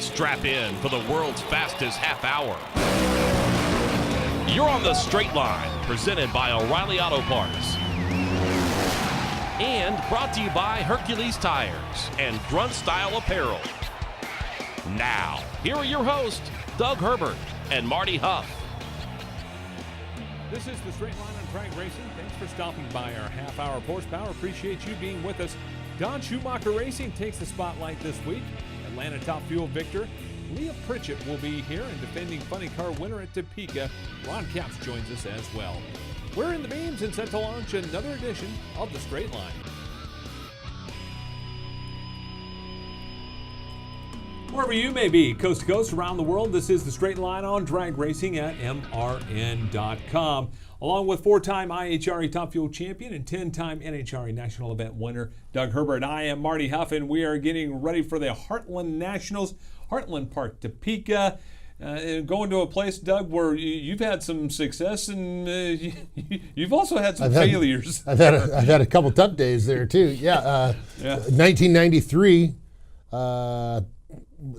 Strap in for the world's fastest half hour. You're on the Straight Line, presented by O'Reilly Auto Parts. And brought to you by Hercules Tires and Grunt Style Apparel. Now, here are your hosts, Doug Herbert and Marty Hough. This is the Straight Line on Track Racing. Thanks for stopping by our half-hour horsepower. Appreciate you being with us. Don Schumacher Racing takes the spotlight this week. Atlanta Top Fuel victor Leah Pritchett will be here, and defending Funny Car winner at Topeka, Ron Capps joins us as well. We're in the beams and set to launch another edition of the Straight Line. Wherever you may be, coast to coast, around the world, this is the Straight Line on drag racing at mrn.com. Along with four-time IHRA Top Fuel champion and 10-time NHRA National Event winner, Doug Herbert. I am Marty Hough, and we are getting ready for the Heartland Nationals, Heartland Park, Topeka. Going to a place, Doug, where you've had some success, and you've also had some failures. I've had a couple tough days there, too. Yeah. 1993.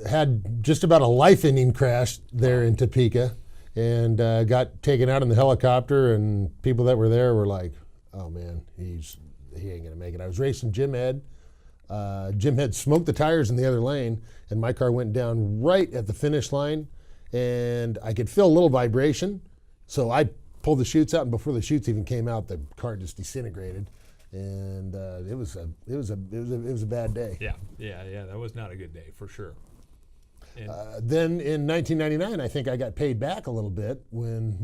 Had just about a life-ending crash there in Topeka, and got taken out in the helicopter, and people that were there were like, oh man, he ain't gonna make it. I was racing Jim Head. Jim Head smoked the tires in the other lane, and my car went down right at the finish line, and I could feel a little vibration, so I pulled the chutes out, and before the chutes even came out, the car just disintegrated. And it was a bad day. Yeah. That was not a good day for sure. Then in 1999, I think I got paid back a little bit when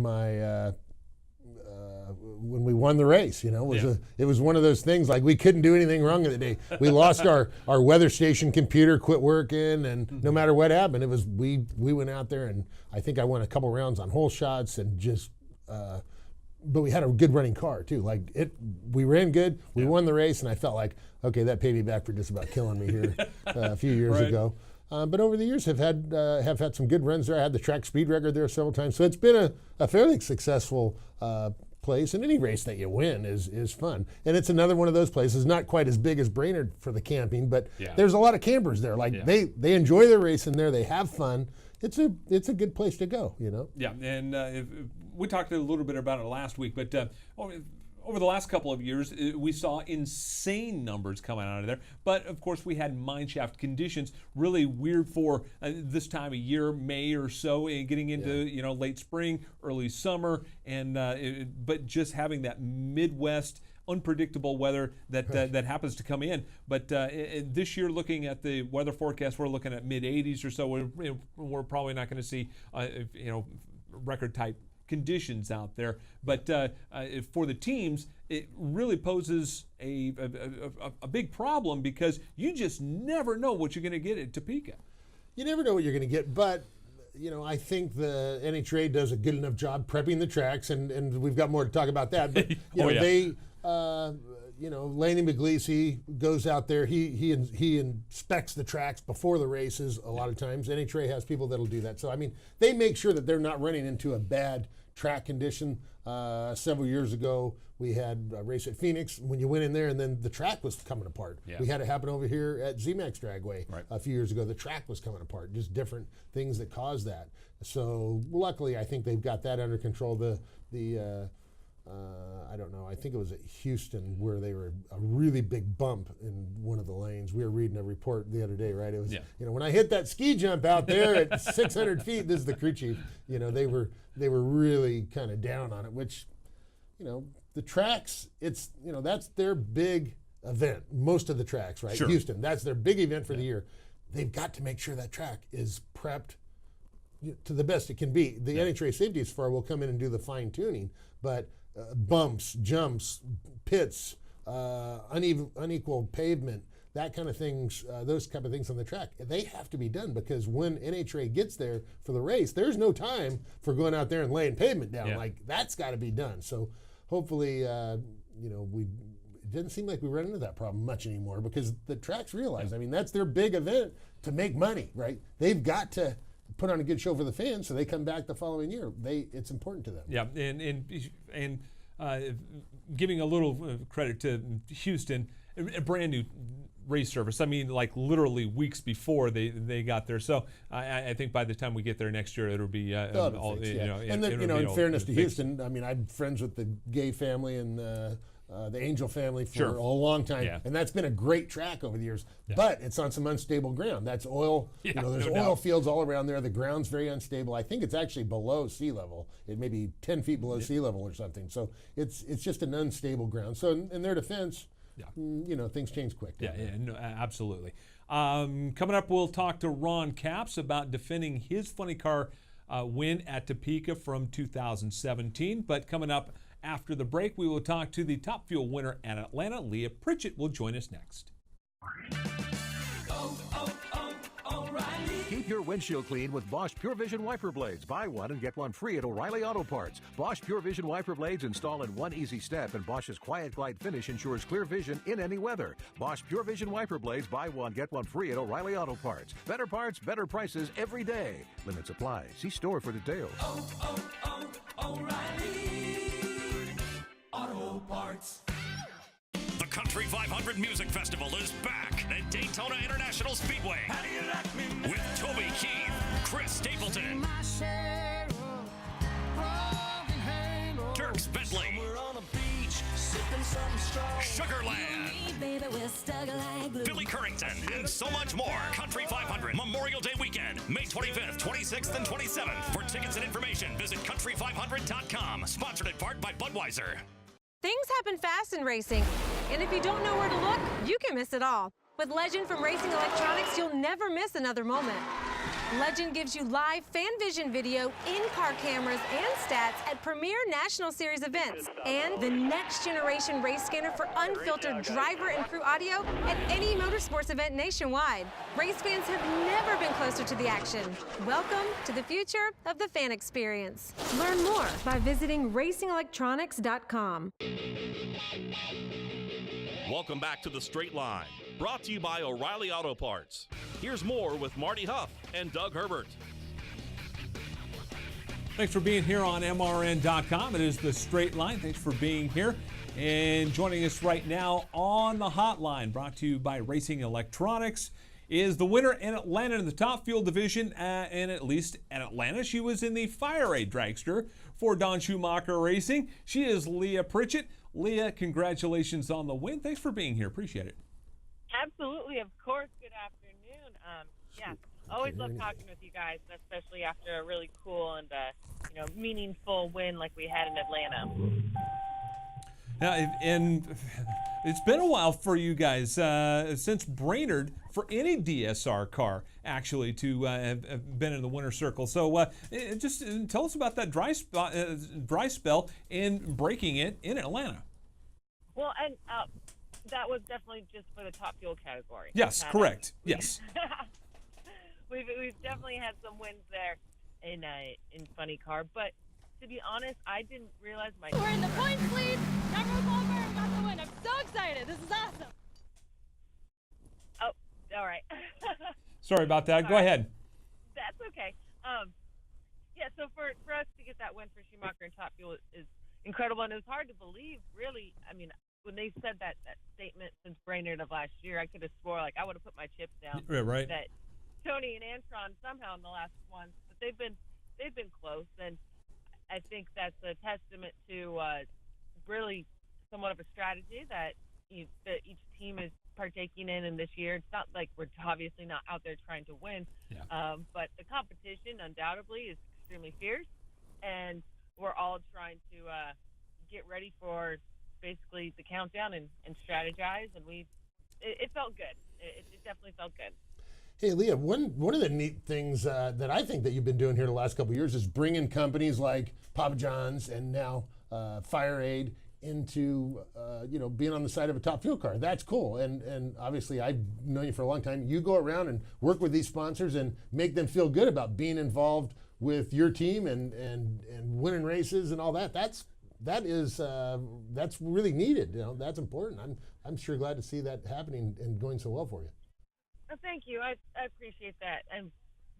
when we won the race. You know, it was one of those things like we couldn't do anything wrong in the day. We lost our weather station computer, quit working, and no matter what happened, it was we went out there, and I think I won a couple rounds on hole shots and just. But we had a good running car too. We ran good. We won the race, and I felt like, okay, that paid me back for just about killing me here a few years ago. But over the years, have had some good runs there. I had the track speed record there several times, so it's been a fairly successful place. And any race that you win is fun. And it's another one of those places, not quite as big as Brainerd for the camping, but there's a lot of campers there. They enjoy their racing there. They have fun. It's a good place to go, you know. Yeah, and we talked a little bit about it last week, but over the last couple of years, we saw insane numbers coming out of there. But of course, we had mineshaft conditions, really weird for this time of year, May or so, and getting into late spring, early summer, and but just having that Midwest unpredictable weather that happens to come in. But this year, looking at the weather forecast, we're looking at mid-80s or so. We're probably not going to see record type conditions out there, but for the teams, it really poses a big problem because you just never know what you're going to get at Topeka. You never know what you're going to get, but I think the NHRA does a good enough job prepping the tracks, and we've got more to talk about that. But they, Laney McGleesey goes out there. He inspects the tracks before the races a lot of times. NHRA has people that'll do that. So I mean, they make sure that they're not running into a bad track condition. Several years ago, we had a race at Phoenix when you went in there, and then the track was coming apart. Yeah. We had it happen over here at ZMAX Dragway a few years ago. The track was coming apart, just different things that caused that. So luckily, I think they've got that under control. I don't know. I think it was at Houston where they were a really big bump in one of the lanes. We were reading a report the other day, right? It was, when I hit that ski jump out there at 600 feet, this is the crew chief. They were really kind of down on it. Which, the tracks. It's that's their big event. Most of the tracks, right? Sure. Houston. That's their big event for the year. They've got to make sure that track is prepped to the best it can be. The NHRA Safety SFAR will come in and do the fine tuning, but bumps, jumps, pits, unequal pavement, that kind of things, those type of things on the track, they have to be done because when NHRA gets there for the race, there's no time for going out there and laying pavement down. That's got to be done. So hopefully, it doesn't seem like we run into that problem much anymore because the tracks realize, that's their big event to make money, right? They've got to put on a good show for the fans so they come back the following year. It's important to them. Yeah, and giving a little credit to Houston, a brand new race service. I mean, like literally weeks before they got there. So I think by the time we get there next year, it'll be all, fixed, you know. And then, in fairness to Houston, I mean, I'm friends with the Gay family and the Angel family for a long time, and that's been a great track over the years. But it's on some unstable ground. That's oil. There's oil fields all around there. The ground's very unstable. I think it's actually below sea level. It may be 10 feet below sea level or something. So it's just an unstable ground. So in their defense, things change quick. No, absolutely. Coming up, we'll talk to Ron Capps about defending his funny car win at Topeka from 2017. But coming up after the break, we will talk to the Top Fuel winner at Atlanta. Leah Pritchett will join us next. Keep your windshield clean with Bosch Pure Vision wiper blades. Buy one and get one free at O'Reilly Auto Parts. Bosch Pure Vision wiper blades install in one easy step, and Bosch's Quiet Glide finish ensures clear vision in any weather. Bosch Pure Vision wiper blades. Buy one, get one free at O'Reilly Auto Parts. Better parts, better prices every day. Limits apply. See store for details. O'Reilly Auto Parts. The Country 500 Music Festival is back at Daytona International Speedway. How do you like me now? With Toby Keith, Chris Stapleton, Dirks Bentley, Sugarland, Billy Currington, and so much more. Country 500 Memorial Day weekend, May 25th, 26th, and 27th. For tickets and information, visit country500.com. Sponsored in part by Budweiser. Things happen fast in racing, and if you don't know where to look, you can miss it all. With Legend from Racing Electronics, you'll never miss another moment. Legend gives you live fan vision video, in-car cameras, and stats at premier National Series events, and the next generation race scanner for unfiltered driver and crew audio at any motorsports event nationwide. Race fans have never been closer to the action. Welcome to the future of the fan experience. Learn more by visiting racingelectronics.com. Welcome back to The Straight Line, brought to you by O'Reilly Auto Parts. Here's more with Marty Hough and Doug Herbert. Thanks for being here on MRN.com. It is The Straight Line. Thanks for being here. And joining us right now on the hotline, brought to you by Racing Electronics, is the winner in Atlanta in the Top Fuel division, and at least at Atlanta. She was in the Fire Aid Dragster for Don Schumacher Racing. She is Leah Pritchett. Leah, congratulations on the win. Thanks for being here. Appreciate it. Absolutely, of course. Good afternoon. Always love talking with you guys, especially after a really cool and meaningful win like we had in Atlanta. Now, and it's been a while for you guys since Brainerd for any DSR car actually to have been in the winner's circle. So just tell us about that dry spell and breaking it in Atlanta. Well, and that was definitely just for the Top Fuel category. Yes, correct. Yes. We've definitely had some wins there in funny car, but to be honest, I didn't realize We're in the points lead. Number one got the win. I'm so excited. This is awesome. Oh, all right. Sorry about that. Go ahead. That's okay. So for us to get that win for Schumacher and Top Fuel is incredible, and it was hard to believe, really. I mean, when they said that statement since Brainerd of last year, I could have swore I would have put my chips down. Yeah, right. That Tony and Antron somehow in the last one, but they've been close, and I think that's a testament to really somewhat of a strategy that each team is partaking in this year. It's not like we're obviously not out there trying to win, but the competition undoubtedly is extremely fierce, and we're all trying to get ready for basically the countdown and strategize, and it felt good. It definitely felt good. Hey, Leah, one of the neat things that I think that you've been doing here the last couple of years is bringing companies like Papa John's and now Fire Aid into being on the side of a Top Fuel car. That's cool, and obviously I've known you for a long time. You go around and work with these sponsors and make them feel good about being involved with your team and winning races and all that. That's really needed. That's important. I'm sure glad to see that happening and going so well for you. Well, thank you. I appreciate that. And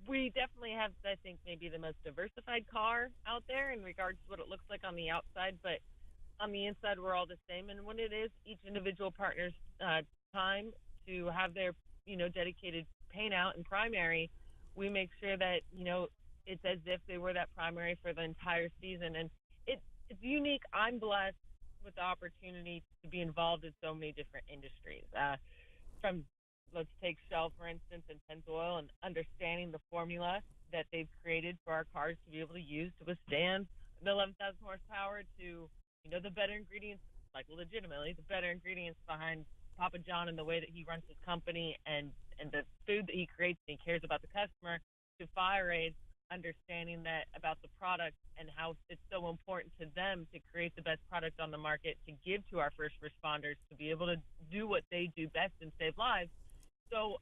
we definitely have, I think, maybe the most diversified car out there in regards to what it looks like on the outside. But on the inside, we're all the same. And when it is each individual partner's time to have their, dedicated paint out in primary, we make sure that, it's as if they were that primary for the entire season. And it's unique. I'm blessed with the opportunity to be involved in so many different industries. From, let's take Shell, for instance, and Pennzoil, and understanding the formula that they've created for our cars to be able to use to withstand the 11,000 horsepower to, the better ingredients, like legitimately the better ingredients behind Papa John and the way that he runs his company and the food that he creates and he cares about the customer, to Fire Aid, understanding that about the product and how it's so important to them to create the best product on the market to give to our first responders to be able to do what they do best and save lives. So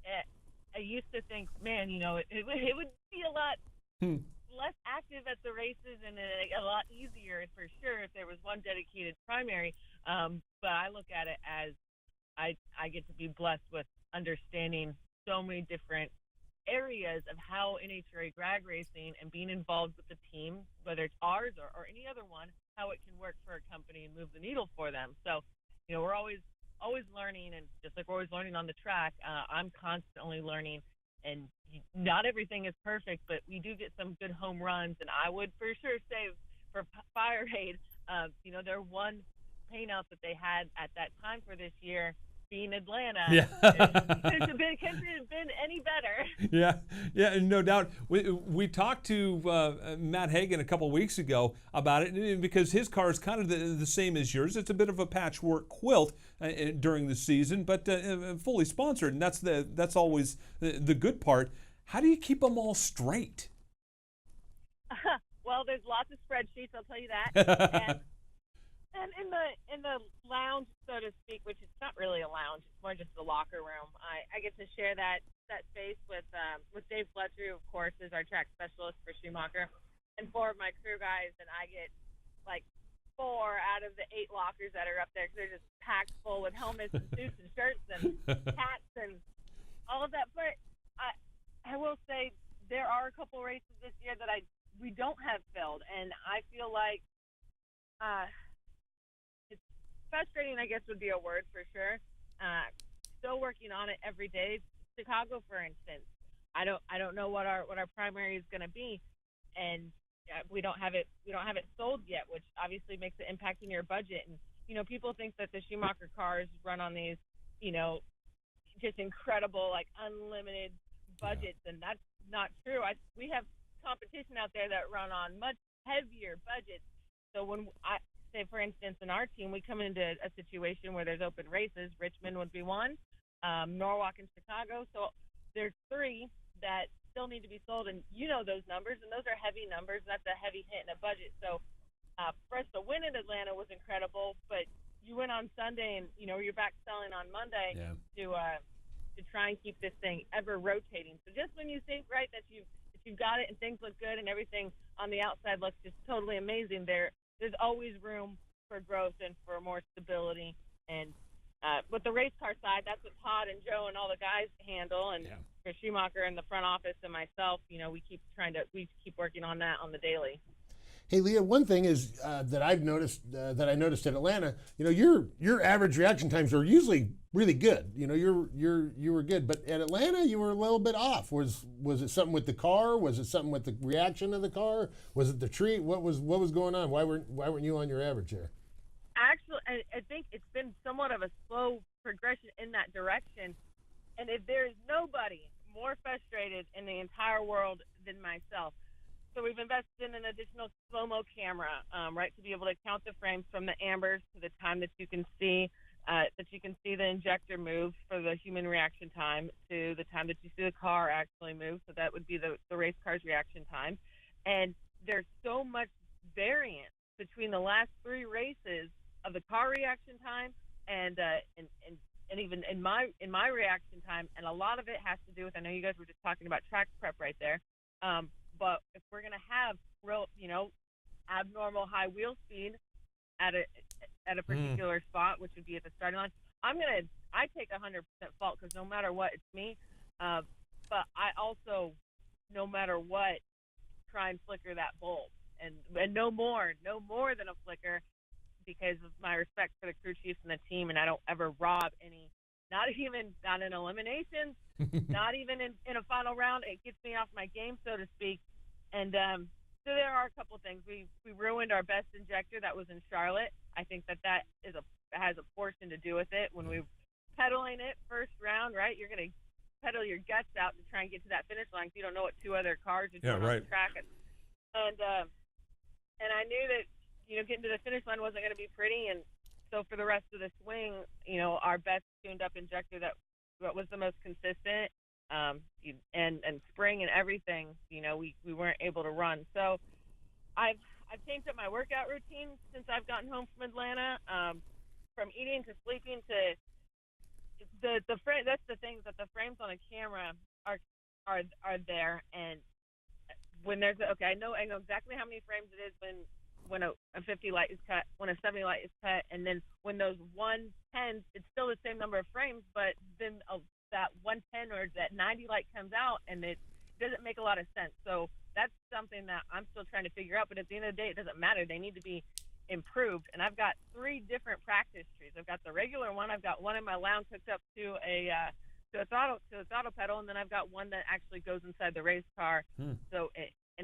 I used to think, man, it would be a lot less active at the races and a lot easier for sure if there was one dedicated primary. But I look at it as I get to be blessed with understanding so many different areas of how NHRA drag racing and being involved with the team, whether it's ours or any other one, how it can work for a company and move the needle for them. So, we're always learning, and just like we're always learning on the track, I'm constantly learning, and not everything is perfect, but we do get some good home runs, and I would for sure say for Fire Aid, their one paint out that they had at that time for this year, being Atlanta, couldn't have been any better. Yeah, no doubt. We talked to Matt Hagan a couple weeks ago about it, because his car is kind of the same as yours. It's a bit of a patchwork quilt during the season, but fully sponsored, and that's always the good part. How do you keep them all straight? Well, there's lots of spreadsheets, I'll tell you that. And in the lounge, so to speak, which is not really a lounge, it's more just a locker room, I get to share that space with Dave Fletcher, who, of course, is our track specialist for Schumacher, and 4 of my crew guys, and I get like 4 out of the 8 lockers that are up there, because they're just packed full with helmets and suits and shirts and hats and all of that. But I will say there are a couple races this year that we don't have filled, and I feel like frustrating, I guess, would be a word for sure. Still working on it every day. Chicago, for instance, I don't know what our primary is going to be, and we don't have it sold yet, which obviously makes it impacting your budget. And people think that the Schumacher cars run on these, just incredible, like unlimited budgets, and that's not true. We have competition out there that run on much heavier budgets. So when say, for instance, in our team, we come into a situation where there's open races. Richmond would be one, Norwalk and Chicago. So there's 3 that still need to be sold, and those numbers, and those are heavy numbers. That's a heavy hit in a budget. So for us to win in Atlanta was incredible, but you win on Sunday, and you're back selling on Monday to try and keep this thing ever rotating. So just when you think that you've got it and things look good and everything on the outside looks just totally amazing, there's always room for growth and for more stability. And with the race car side, that's what Todd and Joe and all the guys handle. And for Schumacher and the front office and myself, we keep working on that on the daily. Hey, Leah, one thing is that I noticed at Atlanta, your average reaction times are usually really good. You were good, but at Atlanta you were a little bit off. Was it something with the car? Was it something with the reaction of the car? Was it the treat? What was going on? Why weren't you on your average there? Actually, I think it's been somewhat of a slow progression in that direction. And if there's nobody more frustrated in the entire world than myself. So we've invested in an additional slow-mo camera, to be able to count the frames from the ambers to the time that you can see the injector move for the human reaction time to the time that you see the car actually move. So that would be the race car's reaction time. And there's so much variance between the last 3 races of the car reaction time and even in my reaction time. And a lot of it has to do with, I know you guys were just talking about track prep right there. But if we're going to have real, abnormal high wheel speed at a particular spot, which would be at the starting line, I take 100% fault, because no matter what, it's me. But I also, no matter what, try and flicker that bulb, and no more than a flicker, because of my respect for the crew chiefs and the team, and I don't ever rob any not in eliminations, not even in a final round. It gets me off my game, so to speak. And so there are a couple of things. We ruined our best injector that was in Charlotte. I think that has a portion to do with it. When we pedaling it first round, right? You're going to pedal your guts out to try and get to that finish line because you don't know what two other cars are doing on the track. And I knew that, getting to the finish line wasn't going to be pretty. And so for the rest of the swing, our best tuned up injector that was the most consistent, and spring and everything, we weren't able to run. So I've changed up my workout routine since I've gotten home from Atlanta, from eating to sleeping to the frame. That's the thing, that the frames on a camera are there, and when there's I know exactly how many frames it is when a 50 light is cut, when a 70 light is cut, and then when those 110s, it's still the same number of frames, but then that 110 or that 90 light comes out, and it doesn't make a lot of sense. So that's something that I'm still trying to figure out, but at the end of the day, it doesn't matter. They need to be improved. And I've got 3 different practice trees. I've got the regular one. I've got one in my lounge hooked up to a throttle pedal, and then I've got one that actually goes inside the race car. And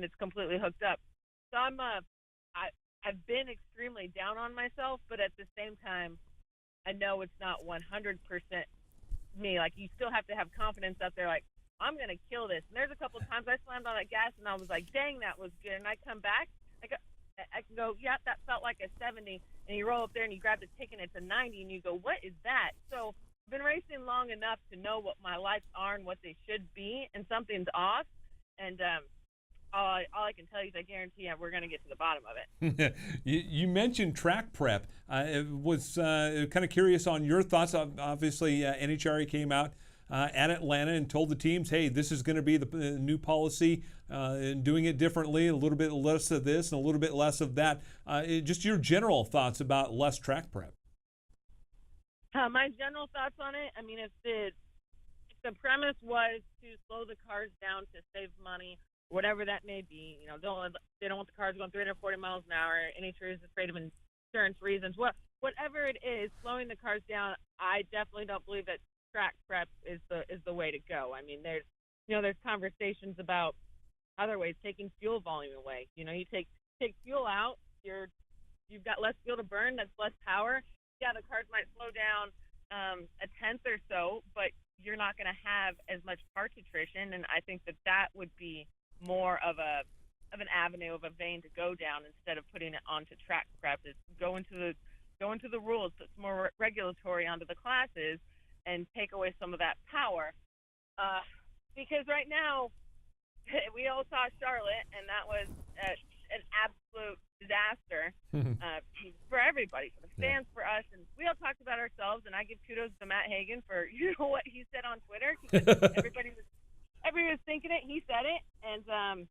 it's completely hooked up. So I've been extremely down on myself, but at the same time, I know it's not 100% me. Like, you still have to have confidence out there, like, I'm going to kill this. And there's a couple of times I slammed on that gas, and I was like, dang, that was good. And I come back, I can go, yeah, that felt like a 70. And you roll up there and you grab the ticket, and it's a 90, and you go, what is that? So I've been racing long enough to know what my lights are and what they should be, and something's off. And all I can tell you is I guarantee we're going to get to the bottom of it. You mentioned track prep. I was kind of curious on your thoughts. Obviously, NHRA came out at Atlanta and told the teams, hey, this is going to be the new policy, and doing it differently, a little bit less of this and a little bit less of that. Just your general thoughts about less track prep. My general thoughts on it, I mean, if the premise was to slow the cars down to save money, whatever that may be, they don't want the cars going 340 miles an hour. NHRA is afraid of insurance reasons. Whatever it is, slowing the cars down, I definitely don't believe that track prep is the way to go. I mean, there's conversations about other ways, taking fuel volume away. You take fuel out, you've got less fuel to burn, that's less power. Yeah, the cars might slow down a tenth or so, but you're not going to have as much parts attrition, and I think that would be more of an avenue, of a vein to go down, instead of putting it onto track prep. Is go into the rules, put some more regulatory onto the classes, and take away some of that power. Because right now, we all saw Charlotte, and that was an absolute disaster for everybody, for the fans, for us. And we all talked about ourselves, and I give kudos to Matt Hagan for what he said on Twitter. Everybody was thinking it. He said it, and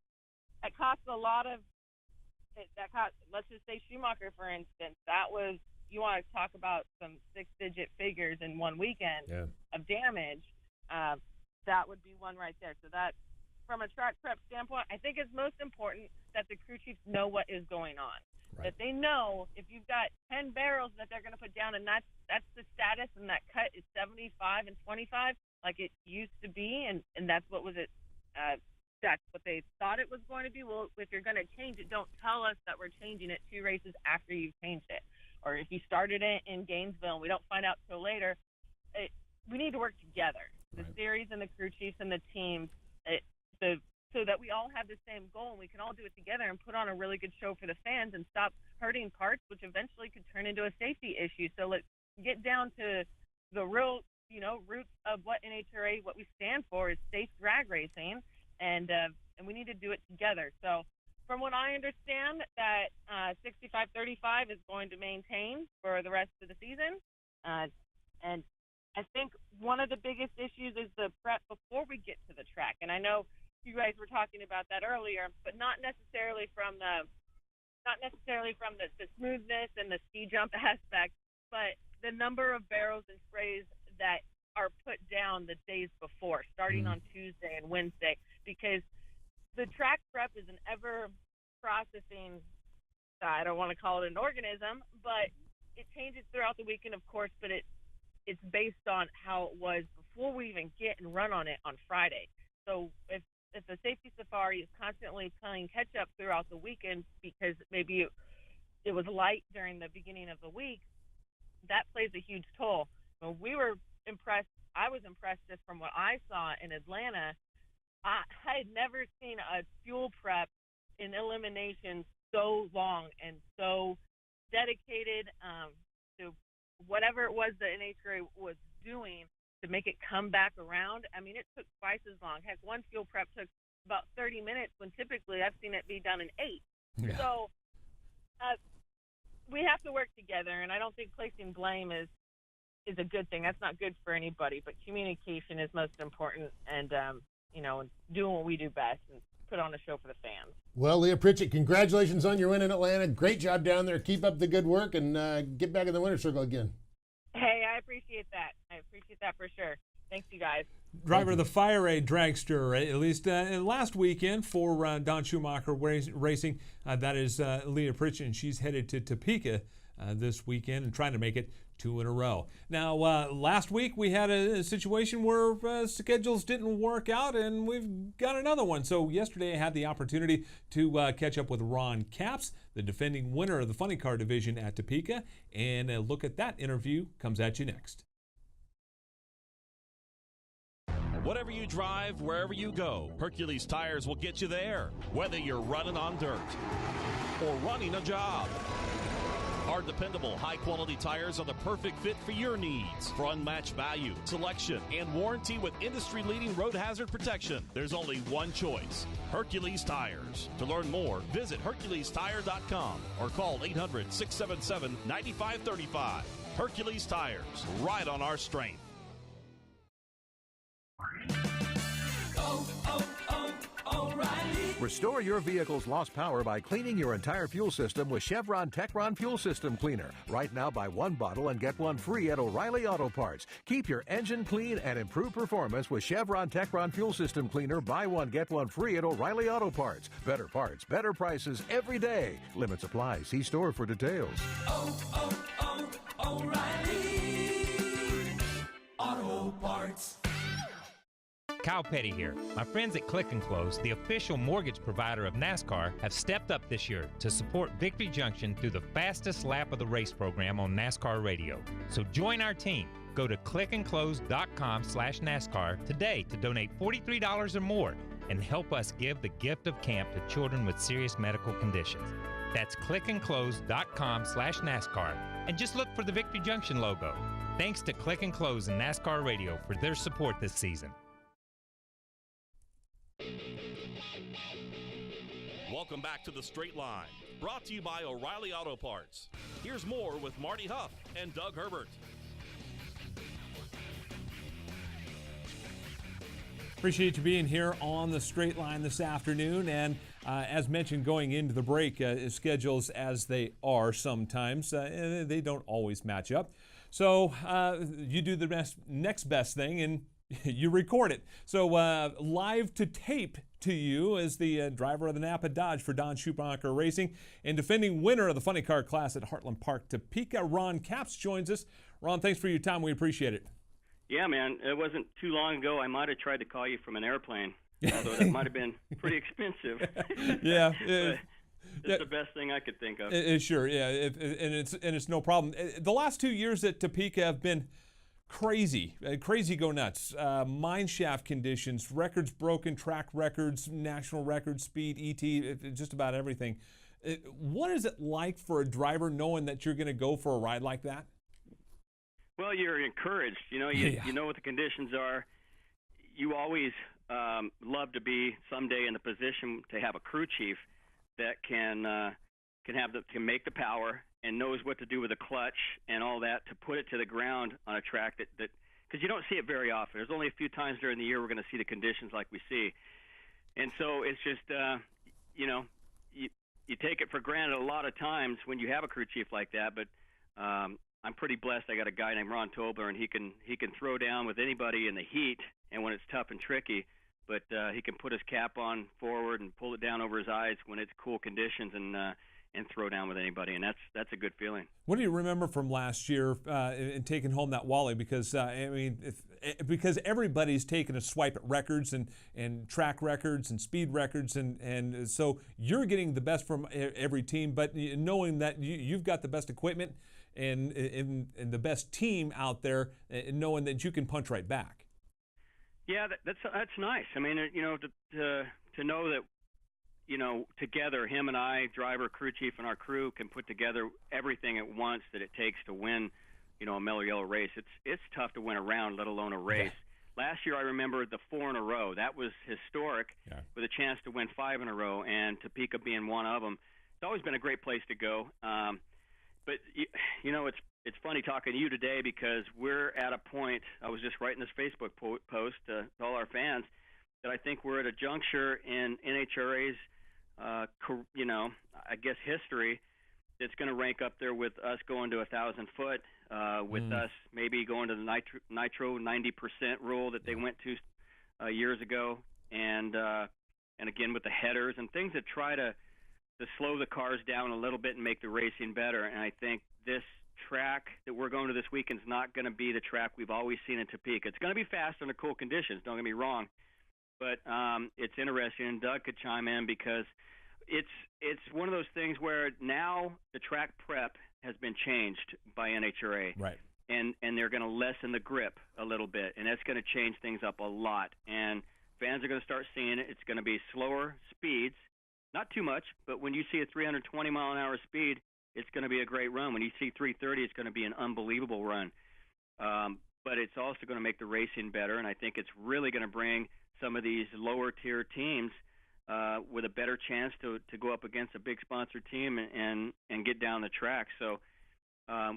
it cost a lot of. Let's just say Schumacher, for instance. That was, you want to talk about some 6-digit figures in one weekend of damage. That would be one right there. So that, from a track prep standpoint, I think it's most important that the crew chiefs know what is going on. Right. That they know if you've got 10 barrels that they're going to put down, and that's the status, and that cut is 75 and 25 like it used to be, and that's what was it. That's what they thought it was going to be. Well, if you're going to change it, don't tell us that we're changing it 2 races after you've changed it. Or if you started it in Gainesville and we don't find out till later, we need to work together. The series and the crew chiefs and the teams, so that we all have the same goal, and we can all do it together and put on a really good show for the fans and stop hurting parts, which eventually could turn into a safety issue. So let's get down to the real, roots of what NHRA, what we stand for, is safe drag racing, and we need to do it together. So from what I understand, that 65-35 is going to maintain for the rest of the season. And I think one of the biggest issues is the prep before we get to the track. And I know you guys were talking about that earlier, but not necessarily from the smoothness and the ski jump aspect, but the number of barrels and sprays that are put down the days before, starting on Tuesday and Wednesday, because the track prep is an ever-processing, I don't want to call it an organism, but it changes throughout the weekend, of course, but it's based on how it was before we even get and run on it on Friday. So if the safety safari is constantly playing catch up throughout the weekend because maybe it was light during the beginning of the week, that plays a huge toll. So we were impressed. I was impressed just from what I saw in Atlanta. I had never seen a fuel prep in elimination so long and so dedicated to whatever it was that NHRA was doing to make it come back around. I mean, it took twice as long. Heck, one fuel prep took about 30 minutes when typically I've seen it be done in 8. Yeah. So we have to work together, and I don't think placing blame is a good thing. That's not good for anybody, but communication is most important, and doing what we do best and put on a show for the fans. Well, Leah Pritchett, congratulations on your win in Atlanta. Great job down there. Keep up the good work and get back in the winner's circle again. Hey, I appreciate that. I appreciate that for sure. Thanks, you guys. Driver of the Fire Aid dragster, at least last weekend for Don Schumacher Racing. That is Leah Pritchett, and she's headed to Topeka this weekend and trying to make it 2 in a row. Now, last week we had a situation where schedules didn't work out, and we've got another one. So yesterday I had the opportunity to catch up with Ron Capps, the defending winner of the funny car division at Topeka, and a look at that interview comes at you next. Whatever you drive, wherever you go, Hercules Tires will get you there, whether you're running on dirt or running a job. Our dependable, high-quality tires are the perfect fit for your needs. For unmatched value, selection, and warranty with industry-leading road hazard protection, there's only one choice, Hercules Tires. To learn more, visit HerculesTire.com or call 800-677-9535. Hercules Tires, ride on our strength. Restore your vehicle's lost power by cleaning your entire fuel system with Chevron Techron Fuel System Cleaner. Right now, buy 1 bottle and get 1 free at O'Reilly Auto Parts. Keep your engine clean and improve performance with Chevron Techron Fuel System Cleaner. Buy 1, get 1 free at O'Reilly Auto Parts. Better parts, better prices every day. Limits apply. See store for details. O'Reilly Auto Parts. Kyle Petty here. My friends at Click & Close, the official mortgage provider of NASCAR, have stepped up this year to support Victory Junction through the fastest lap of the race program on NASCAR radio. So join our team. Go to clickandclose.com/NASCAR today to donate $43 or more and help us give the gift of camp to children with serious medical conditions. That's clickandclose.com/NASCAR and just look for the Victory Junction logo. Thanks to Click & Close and NASCAR Radio for their support this season. Welcome back to The Straight Line, brought to you by O'Reilly Auto Parts. Here's more with Marty Hough and Doug Herbert. Appreciate you being here on The Straight Line this afternoon. And as mentioned, going into the break, schedules as they are sometimes, they don't always match up. So you do the next best thing and you record it. So live to tape to you as the driver of the Napa Dodge for Don Schumacher Racing and defending winner of the funny car class at Heartland Park, Topeka. Ron Capps joins us. Ron, thanks for your time. We appreciate it. Yeah, man. It wasn't too long ago I might have tried to call you from an airplane, although that might have been pretty expensive. Yeah. It's the best thing I could think of. Sure, yeah, and it's no problem. The last 2 years at Topeka have been crazy go nuts. Mine shaft conditions, records broken, track records, national record speed, ET, just about everything. What is it like for a driver knowing that you're going to go for a ride like that? Well, you're encouraged. You know, you know what the conditions are. You always love to be someday in the position to have a crew chief that can make the power and knows what to do with the clutch and all that to put it to the ground on a track that because you don't see it very often. There's only a few times during the year we're going to see the conditions like we see, and so it's just you take it for granted a lot of times when you have a crew chief like that. But I'm pretty blessed. I got a guy named Ron Tobler, and he can throw down with anybody in the heat and when it's tough and tricky. But he can put his cap on forward and pull it down over his eyes when it's cool conditions, and and throw down with anybody, and that's a good feeling. What do you remember from last year in taking home that Wally? Because because everybody's taken a swipe at records and track records and speed records, and so you're getting the best from every team, but knowing that you've got the best equipment and the best team out there, and knowing that you can punch right back. Yeah, that's nice. I mean, to know that, together, him and I, driver, crew chief, and our crew can put together everything at once that it takes to win, a Miller Yellow race. It's tough to win a round, let alone a race. Yeah. Last year, I remember the 4 in a row. That was historic, with a chance to win 5 in a row, and Topeka being one of them. It's always been a great place to go. But it's funny talking to you today, because we're at a point. I was just writing this Facebook post to all our fans that I think we're at a juncture in NHRA's I guess history that's going to rank up there with us going to 1,000 foot, with us maybe going to the nitro 90% rule that they went to years ago, and again with the headers and things that try to slow the cars down a little bit and make the racing better. And I think this track that we're going to this weekend is not going to be the track we've always seen in Topeka. It's going to be fast under cool conditions, don't get me wrong, but it's interesting, and Doug could chime in, because it's one of those things where now the track prep has been changed by NHRA, right? And they're going to lessen the grip a little bit, and that's going to change things up a lot. And fans are going to start seeing it. It's going to be slower speeds, not too much, but when you see a 320 mile an hour speed, it's going to be a great run. When you see 330, it's going to be an unbelievable run. But it's also going to make the racing better, and I think it's really going to bring some of these lower tier teams with a better chance to go up against a big sponsor team and get down the track. So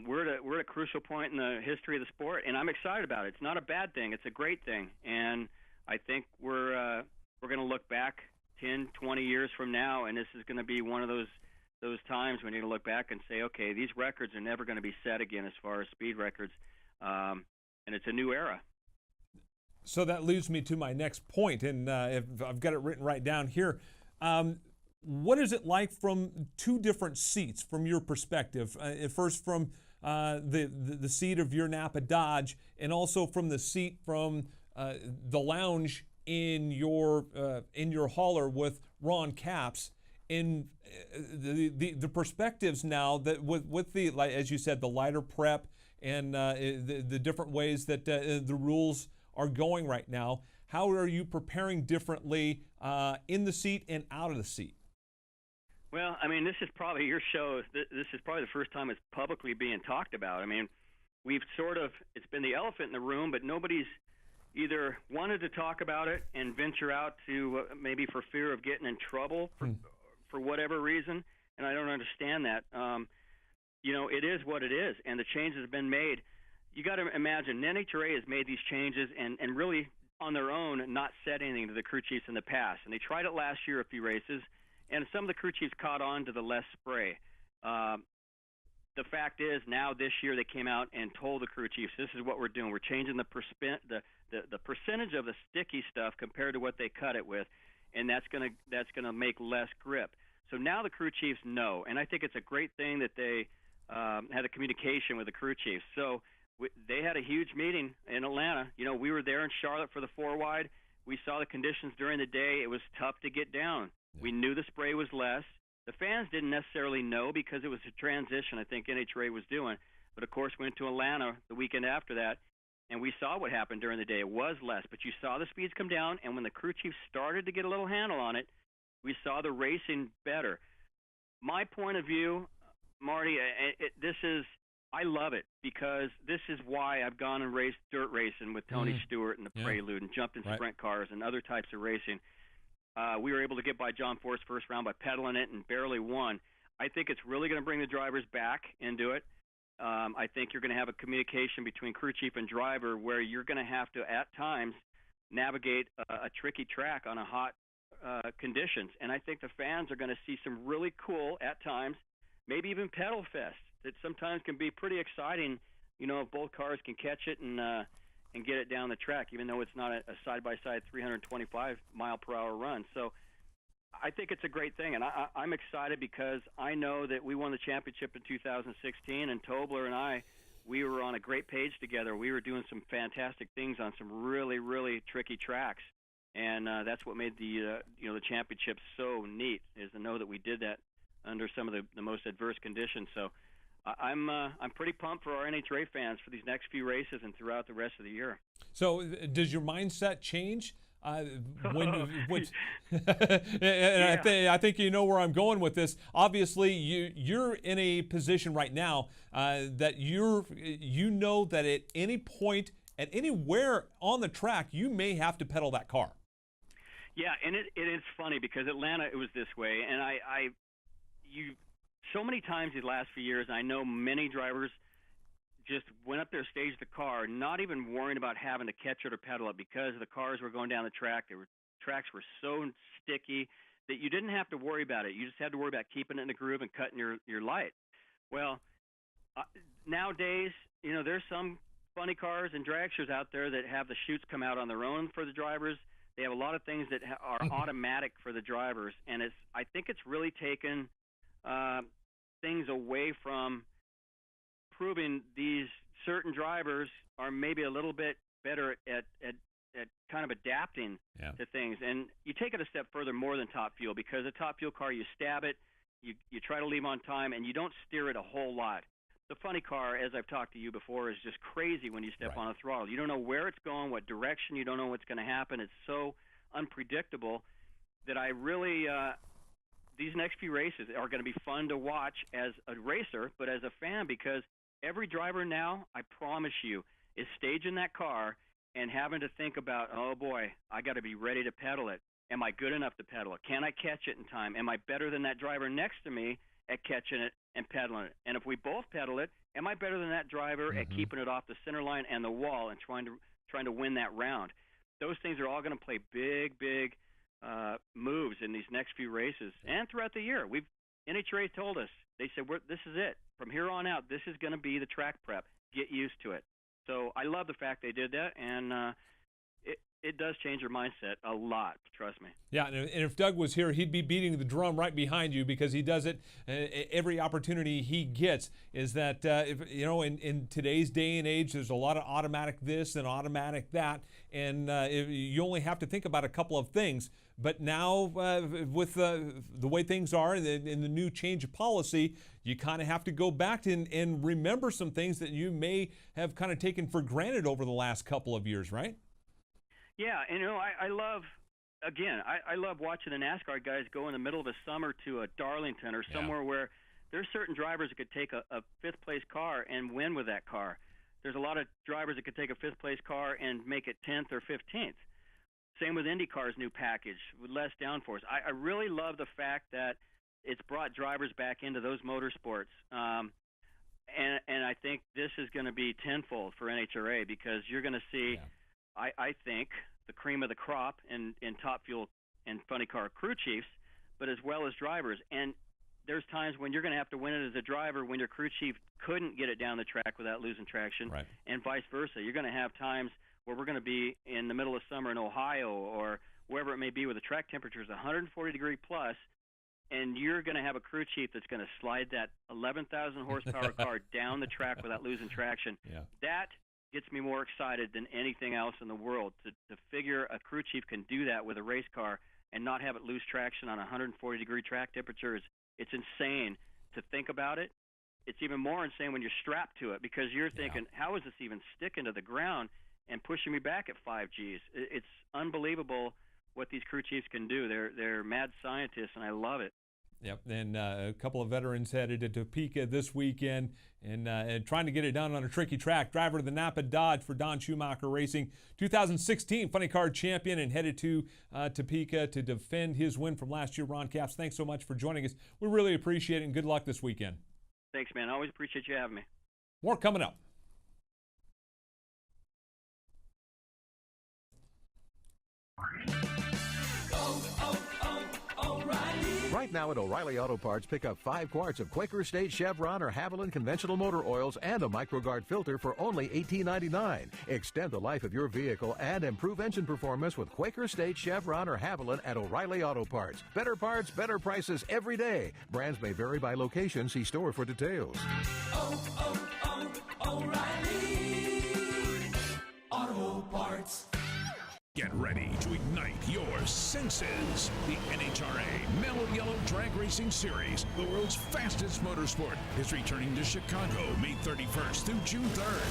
we're at a crucial point in the history of the sport, and I'm excited about it. It's not a bad thing; it's a great thing, and I think we're going to look back 10, 20 years from now, and this is going to be one of those times when you're going to look back and say, okay, these records are never going to be set again as far as speed records, and it's a new era. So that leads me to my next point, and if I've got it written right down here. What is it like from two different seats, from your perspective? First from the seat of your Napa Dodge, and also from the seat from the lounge in your hauler with Ron Capps. In the perspectives now that with the, like, as you said, the lighter prep and the different ways that the rules are going right now, how are you preparing differently in the seat and out of the seat? Well, I mean, this is probably your show. This is probably the first time it's publicly being talked about. I mean, it's been the elephant in the room, but nobody's either wanted to talk about it and venture out to maybe for fear of getting in trouble for whatever reason, and I don't understand that. It is what it is, and the changes have been made. You got to imagine, NHRA has made these changes and really on their own not said anything to the crew chiefs in the past. And they tried it last year a few races, and some of the crew chiefs caught on to the less spray. The fact is, now this year they came out and told the crew chiefs, this is what we're doing. We're changing the percentage of the sticky stuff compared to what they cut it with, and that's gonna make less grip. So now the crew chiefs know, and I think it's a great thing that they had a communication with the crew chiefs. So they had a huge meeting in Atlanta. We were there in Charlotte for the 4-wide. We saw the conditions during the day. It was tough to get down. Yeah. We knew the spray was less. The fans didn't necessarily know because it was a transition I think NHRA was doing. But, of course, we went to Atlanta the weekend after that, and we saw what happened during the day. It was less, but you saw the speeds come down, and when the crew chief started to get a little handle on it, we saw the racing better. My point of view, Marty, I love it because this is why I've gone and raced dirt racing with Tony Stewart and the Prelude and jumped in sprint cars and other types of racing. We were able to get by John Force first round by pedaling it and barely won. I think it's really going to bring the drivers back into it. I think you're going to have a communication between crew chief and driver where you're going to have to, at times, navigate a tricky track on a hot conditions. And I think the fans are going to see some really cool, at times, maybe even pedal fest that sometimes can be pretty exciting, if both cars can catch it and get it down the track, even though it's not a side-by-side 325-mile-per-hour run. So I think it's a great thing, and I'm excited because I know that we won the championship in 2016, and Tobler and I, we were on a great page together. We were doing some fantastic things on some really, really tricky tracks, and that's what made the the championship so neat, is to know that we did that under some of the most adverse conditions. So I'm pretty pumped for our NHRA fans for these next few races and throughout the rest of the year. So does your mindset change? And Yeah. I think you know where I'm going with this. Obviously, you're in a position right now that you know that at any point, at anywhere on the track, you may have to pedal that car. Yeah, and it is funny because Atlanta, it was this way, and you so many times these last few years, I know many drivers just went up there, staged the car, not even worrying about having to catch it or pedal it because the cars were going down the track. Tracks were so sticky that you didn't have to worry about it. You just had to worry about keeping it in the groove and cutting your light. Well, nowadays, there's some funny cars and dragsters out there that have the chutes come out on their own for the drivers. They have a lot of things that are automatic for the drivers, and I think it's really taken things away from proving these certain drivers are maybe a little bit better at kind of adapting to things. And you take it a step further more than Top Fuel, because a Top Fuel car, you stab it, you try to leave on time, and you don't steer it a whole lot. The funny car, as I've talked to you before, is just crazy when you step on a throttle. You don't know where it's going, what direction. You don't know what's going to happen. It's so unpredictable that I really these next few races are going to be fun to watch as a racer, but as a fan, because every driver now, I promise you, is staging that car and having to think about, oh boy, I got to be ready to pedal it. Am I good enough to pedal it? Can I catch it in time? Am I better than that driver next to me at catching it and pedaling it? And if we both pedal it, am I better than that driver at keeping it off the center line and the wall and trying to win that round? Those things are all going to play big moves in these next few races and throughout the year. NHRA told us, they said, this is it. From here on out, this is going to be the track prep. Get used to it. So I love the fact they did that, and it does change your mindset a lot, trust me. Yeah, and if Doug was here, he'd be beating the drum right behind you, because he does it every opportunity he gets. Is that, in today's day and age, there's a lot of automatic this and automatic that, and you only have to think about a couple of things. But now, with the way things are and the new change of policy, you kind of have to go back and remember some things that you may have kind of taken for granted over the last couple of years, right? Yeah, and I love, again, I love watching the NASCAR guys go in the middle of the summer to a Darlington or somewhere where there's certain drivers that could take a fifth-place car and win with that car. There's a lot of drivers that could take a fifth-place car and make it 10th or 15th. Same with IndyCar's new package with less downforce. I really love the fact that it's brought drivers back into those motorsports. And I think this is going to be tenfold for NHRA, because you're going to see, I think, the cream of the crop in Top Fuel and funny car crew chiefs, but as well as drivers. And there's times when you're going to have to win it as a driver when your crew chief couldn't get it down the track without losing traction, and vice versa. You're going to have times where we're going to be in the middle of summer in Ohio or wherever it may be, where the track temperature is 140 degree plus, and you're going to have a crew chief that's going to slide that 11,000 horsepower car down the track without losing traction. That gets me more excited than anything else in the world, to figure a crew chief can do that with a race car and not have it lose traction on 140 degree track temperature. It's insane to think about it. It's even more insane when you're strapped to it, because you're thinking, how is this even sticking to the ground and pushing me back at 5 Gs? It's unbelievable what these crew chiefs can do. They're mad scientists, and I love it. Yep, and a couple of veterans headed to Topeka this weekend and trying to get it done on a tricky track. Driver of the Napa Dodge for Don Schumacher Racing, 2016 Funny Car champion, and headed to Topeka to defend his win from last year. Ron Capps, thanks so much for joining us. We really appreciate it, and good luck this weekend. Thanks, man. I always appreciate you having me. More coming up. Right now at O'Reilly Auto Parts, pick up 5 quarts of Quaker State Chevron or Haviland conventional motor oils and a MicroGuard filter for only $18.99. Extend the life of your vehicle and improve engine performance with Quaker State Chevron or Haviland at O'Reilly Auto Parts. Better parts, better prices every day. Brands may vary by location. See store for details. O'Reilly Auto Parts. Get ready to ignite your senses. The NHRA Mellow Yellow Drag Racing Series, the world's fastest motorsport, is returning to Chicago May 31st through June 3rd.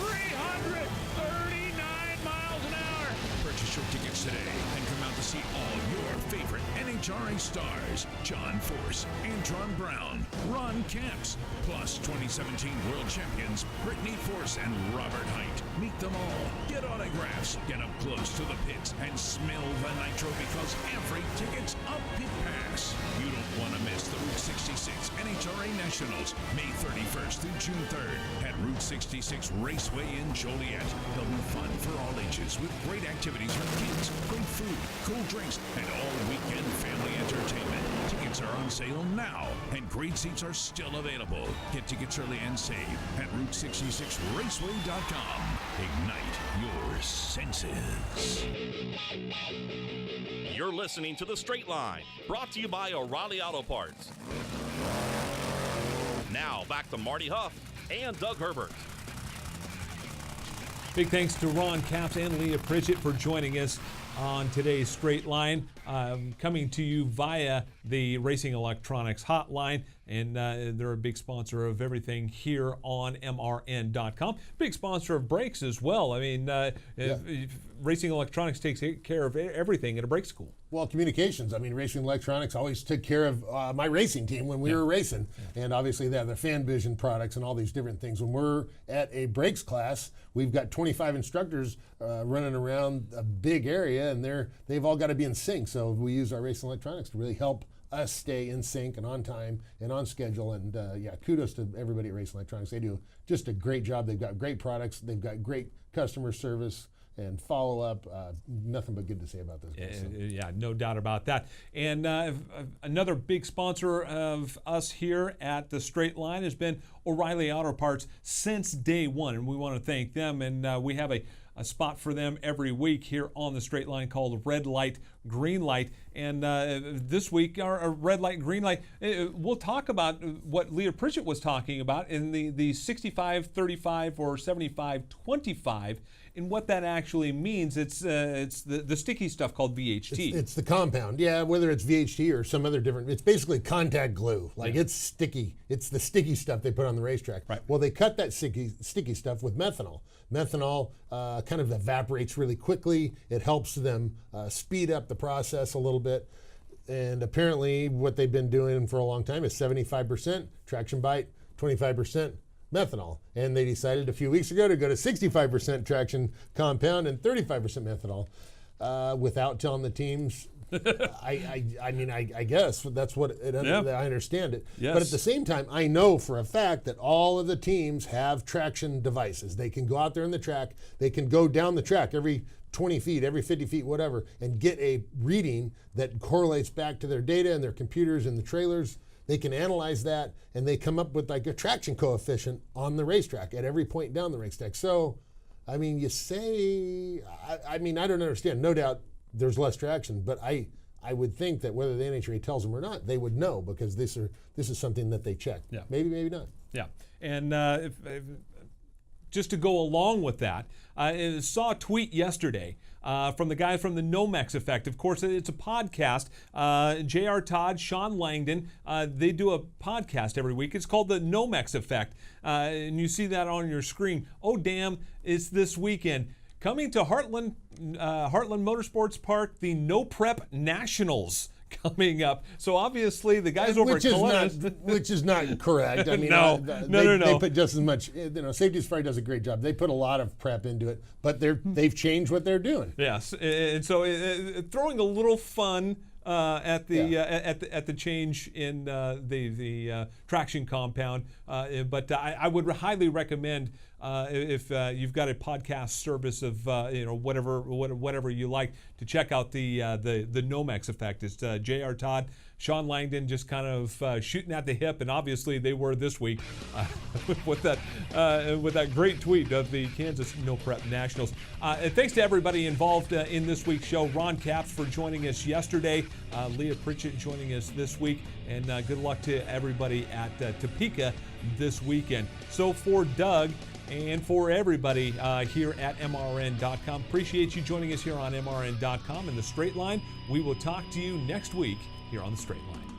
339 miles an hour. Purchase your tickets today and come out to see all your favorite NHRA stars. John Force, Antron Brown, Ron Kemps, plus 2017 world champions Brittany Force and Robert Height. Meet them all. Get autographs. Get up close to the pits and smell the nitro because every ticket's a pit pass. You don't want to miss the Route 66 NHRA Nationals May 31st through June 3rd at Route 66 Raceway in Joliet. They'll be fun for all ages with great activities for kids, great food, cool drinks, and all weekend family entertainment. Tickets are on sale now, and great seats are still available. Get tickets early and save at Route66Raceway.com. Ignite your senses. You're listening to The Straight Line, brought to you by O'Reilly Auto Parts. Now, back to Marty Hough and Doug Herbert. Big thanks to Ron Capps and Leah Pritchett for joining us on today's Straight Line, coming to you via the Racing Electronics Hotline, and they're a big sponsor of everything here on MRN.com. Big sponsor of brakes as well. I mean, Racing Electronics takes care of everything at a brake school. Well, communications. I mean, Racing Electronics always took care of my racing team when we were racing. And obviously they have their fan vision products and all these different things. When we're at a brakes class, we've got 25 instructors running around a big area, and they've all got to be in sync. So we use our Racing Electronics to really help us stay in sync and on time and on schedule. And kudos to everybody at Racing Electronics. They do just a great job. They've got great products. They've got great customer service and follow up. Nothing but good to say about this. Yeah, no doubt about that. And another big sponsor of us here at the Straight Line has been O'Reilly Auto Parts since day one, and we want to thank them. And we have a spot for them every week here on the Straight Line called Red Light, Green Light. And this week, our red light, green light, we'll talk about what Leah Pritchett was talking about in the 65-35 or 75-25, and what that actually means. It's the sticky stuff called VHT. It's the compound, whether it's VHT or some other different, it's basically contact glue. It's sticky. It's the sticky stuff they put on the racetrack. Right. Well, they cut that sticky stuff with methanol. Methanol kind of evaporates really quickly. It helps them speed up the process a little bit. And apparently what they've been doing for a long time is 75% traction bite, 25% methanol. And they decided a few weeks ago to go to 65% traction compound and 35% methanol without telling the teams. I guess that's what it, I understand it. Yes. But at the same time, I know for a fact that all of the teams have traction devices. They can go out there in the track. They can go down the track every 20 feet, every 50 feet, whatever, and get a reading that correlates back to their data and their computers and the trailers. They can analyze that, and they come up with like a traction coefficient on the racetrack at every point down the racetrack. So, I mean, you say, I don't understand. No doubt there's less traction, but I would think that whether the NHRA tells them or not, they would know, because this is something that they check. Yeah. Maybe not. Yeah, and just to go along with that, I saw a tweet yesterday from the guy from the Nomex Effect. Of course, it's a podcast. J.R. Todd, Sean Langdon, they do a podcast every week. It's called the Nomex Effect, and you see that on your screen. Oh, damn, it's this weekend. Coming to Heartland Motorsports Park, the No Prep Nationals coming up. So obviously the guys over at Columbus, which is not correct. I mean, no. They put just as much. Safety Sprite does a great job. They put a lot of prep into it, but they've changed what they're doing. Yes, and so throwing a little fun at the change in the traction compound, but I would highly recommend if you've got a podcast service of whatever you like to check out the Nomex effect. It's J.R. Todd, Sean Langdon just kind of shooting at the hip, and obviously they were this week with that great tweet of the Kansas No Prep Nationals. And thanks to everybody involved in this week's show. Ron Capps for joining us yesterday, Leah Pritchett joining us this week, and good luck to everybody at Topeka this weekend. So for Doug and for everybody here at MRN.com, appreciate you joining us here on MRN.com in the Straight Line. We will talk to you next week here on the Straight Line.